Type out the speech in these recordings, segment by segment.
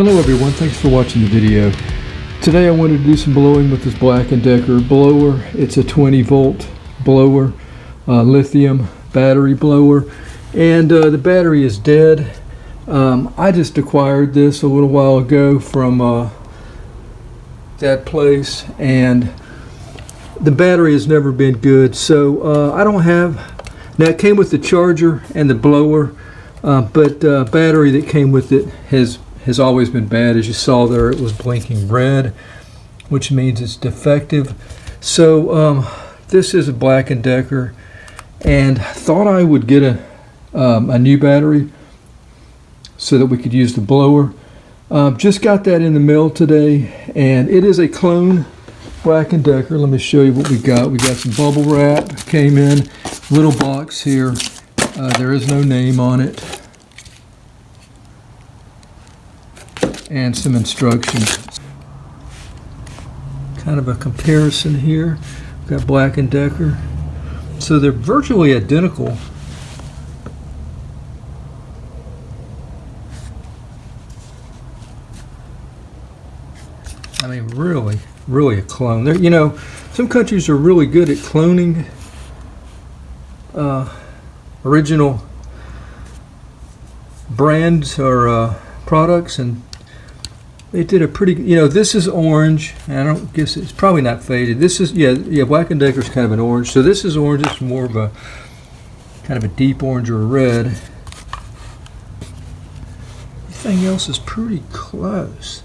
Hello everyone, thanks for watching the video. Today I wanted to do some blowing with this Black & Decker blower. It's a 20 volt blower, lithium battery blower, and the battery is dead. I just acquired this a little while ago from that place, and the battery has never been good, so I don't have. Now it came with the charger and the blower, but battery that came with it has always been bad. As you saw there, it was blinking red, which means it's defective. So this is a Black & Decker, and thought I would get a new battery so that we could use the blower. Just got that in the mail today, and it is a clone Black & Decker. Let me show you what we got. We got some bubble wrap, came in little box here. There is no name on it, and some instructions. Kind of a comparison here. We've got Black & Decker. So they're virtually identical. I mean, really a clone. There, you know, some countries are really good at cloning original brands or products, and they did a pretty, you know, this is orange, and I don't guess it's probably not faded. This is, yeah, Black & Decker's kind of an orange. So this is orange, it's more of a kind of a deep orange or a red. Everything else is pretty close.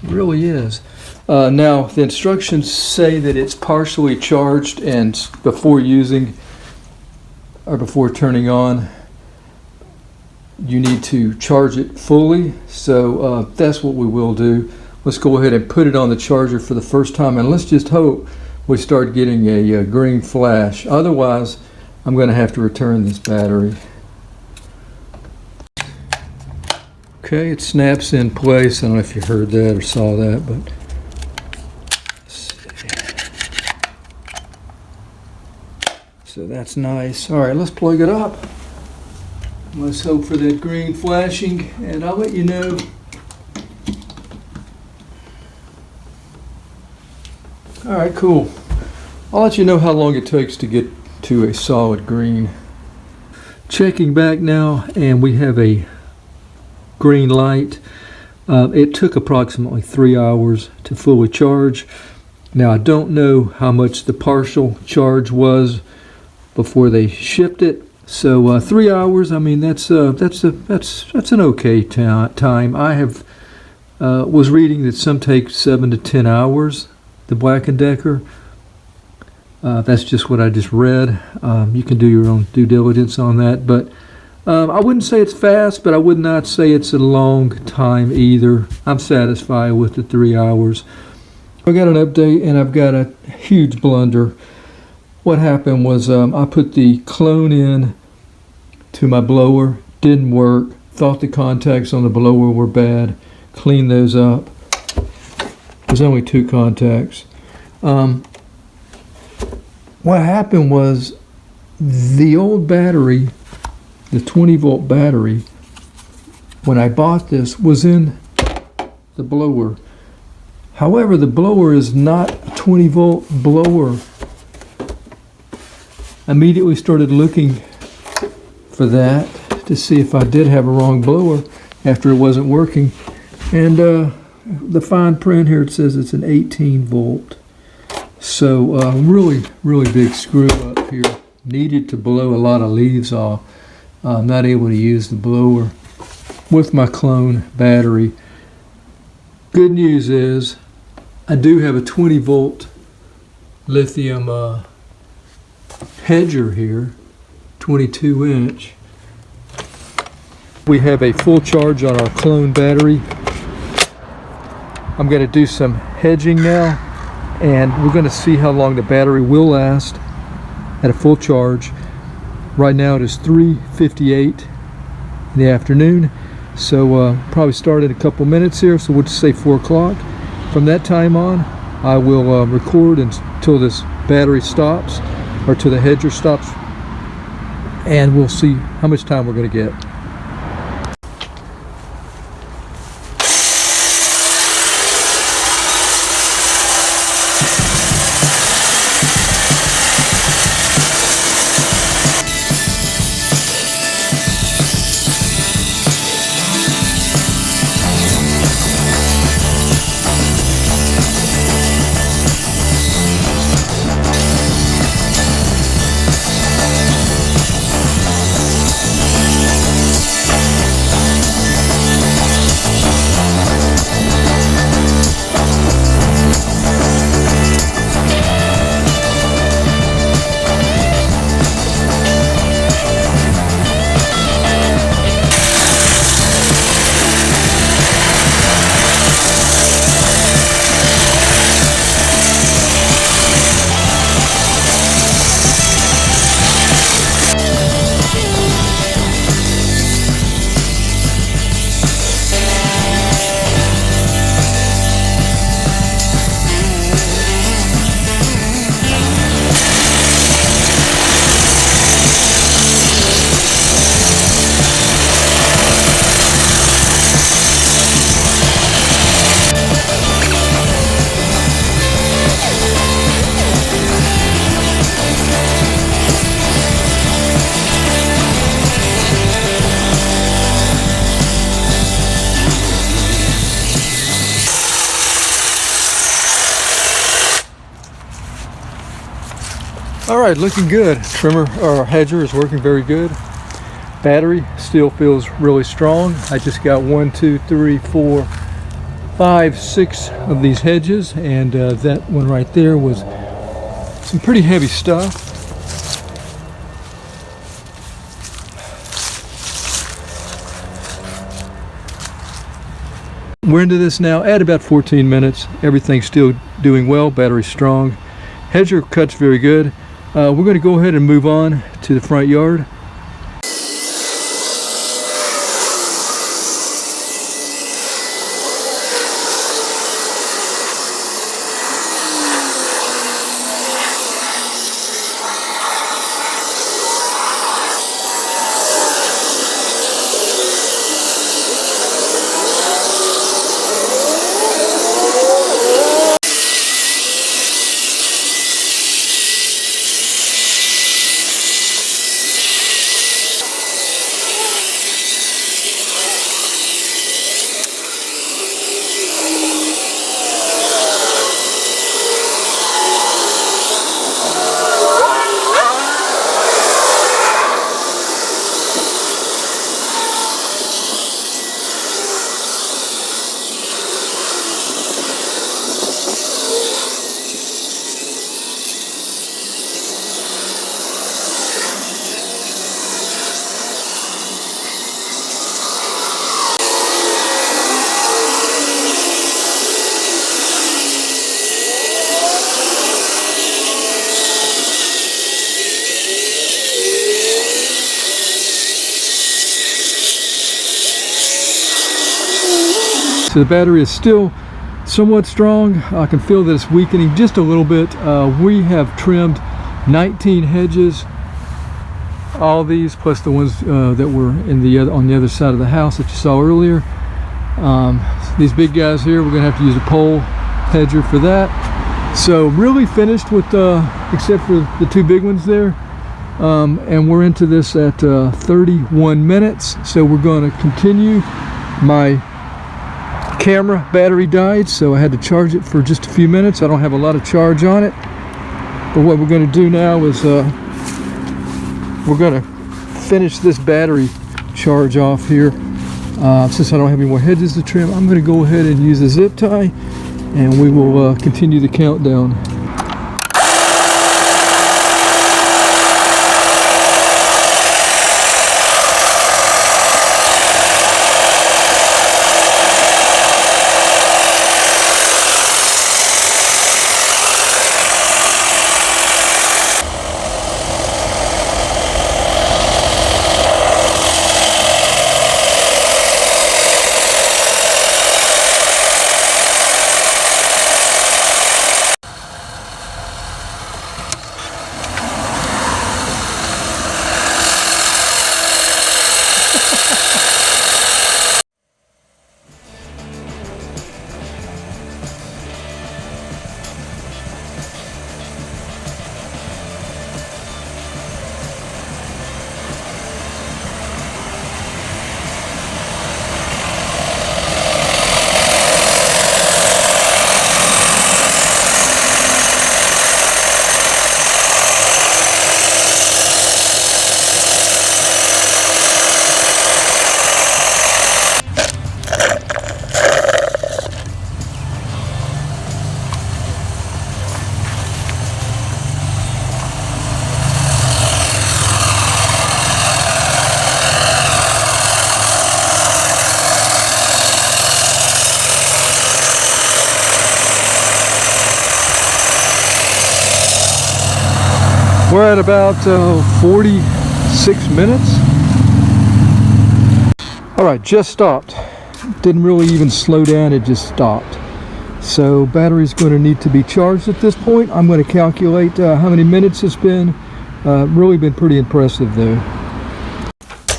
It really is. Now the instructions say that it's partially charged, and before using or before turning on, you need to charge it fully. So that's what we will do. Let's go ahead and put it on the charger for the first time, and let's just hope we start getting a green flash. Otherwise, I'm going to have to return this battery. Okay, it snaps in place. I don't know if you heard that or saw that, but let's see. So that's nice. All right, let's plug it up. Let's hope for that green flashing, and I'll let you know. All right, cool. I'll let you know how long it takes to get to a solid green. Checking back now, and we have a green light. It took approximately 3 hours to fully charge. Now I don't know how much the partial charge was before they shipped it. So 3 hours. I mean, that's an okay time. I have was reading that some take 7 to 10 hours. The Black & Decker. That's just what I just read. You can do your own due diligence on that, but I wouldn't say it's fast, but I would not say it's a long time either. I'm satisfied with the 3 hours. I got an update, and I've got a huge blunder. What happened was I put the clone in to my blower, didn't work, thought the contacts on the blower were bad, cleaned those up. There's only 2 contacts. What happened was the old battery, the 20 volt battery, when I bought this, was in the blower. However, the blower is not a 20 volt blower. Immediately started looking for that to see if I did have a wrong blower after it wasn't working, and the fine print here, it says it's an 18 volt. So really big screw up here. Needed to blow a lot of leaves off. I'm not able to use the blower with my clone battery. Good news is I do have a 20 volt lithium hedger here, 22 inch. We have a full charge on our clone battery. I'm going to do some hedging now, and we're going to see how long the battery will last at a full charge. Right now it is 3:58 in the afternoon, so probably start in a couple minutes here, so we'll just say 4 o'clock. From that time on, I will record until this battery stops, or till the hedger stops, and we'll see how much time we're going to get. All right, looking good. Trimmer or hedger is working very good. Battery still feels really strong. I just got 1, 2, 3, 4, 5, 6 of these hedges, and that one right there was some pretty heavy stuff. We're into this now at about 14 minutes. Everything's still doing well. Battery's strong. Hedger cuts very good. We're going to go ahead and move on to the front yard. So the battery is still somewhat strong. I can feel that it's weakening just a little bit. We have trimmed 19 hedges, all these plus the ones that were on the other side of the house that you saw earlier. These big guys here, we're gonna have to use a pole hedger for that. So really finished with except for the 2 big ones there. And we're into this at 31 minutes. So we're going to continue. My camera battery died, so I had to charge it for just a few minutes. I don't have a lot of charge on it, but what we're going to do now is we're going to finish this battery charge off here. Since I don't have any more hedges to trim, I'm going to go ahead and use a zip tie, and we will continue the countdown. We're at about 46 minutes. All right, just stopped. Didn't really even slow down, it just stopped. So battery's going to need to be charged at this point. I'm going to calculate how many minutes it's been. Really been pretty impressive though.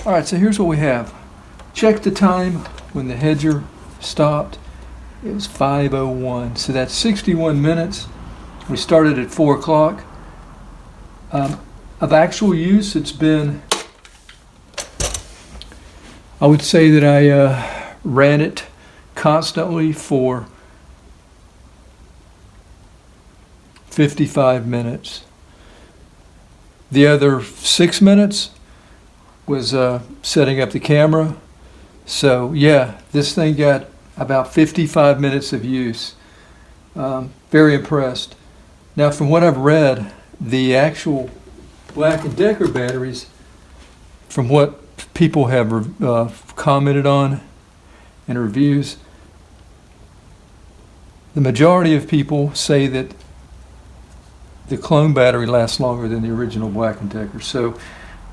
All right, so here's what we have. Check the time when the hedger stopped. It was 5:01, so that's 61 minutes. We started at 4 o'clock. Of actual use, it's been, I would say that I ran it constantly for 55 minutes. The other 6 minutes was setting up the camera. So yeah, this thing got about 55 minutes of use. Very impressed. Now, from what I've read, the actual Black & Decker batteries, from what people have commented on in reviews, the majority of people say that the clone battery lasts longer than the original Black & Decker. So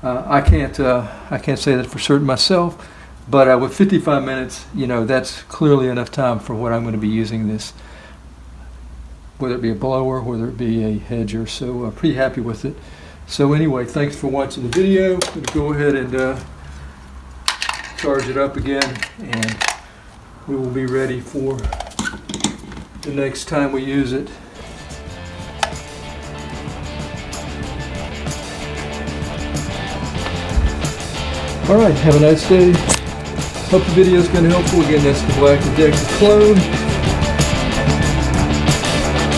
I can't say that for certain myself, but with 55 minutes, that's clearly enough time for what I'm going to be using this, whether it be a blower, whether it be a hedger. So pretty happy with it. So anyway, thanks for watching the video. I'm going to go ahead and charge it up again, and we will be ready for the next time we use it. All right, have a nice day. Hope the video has been helpful. Again, that's the Black & Decker clone.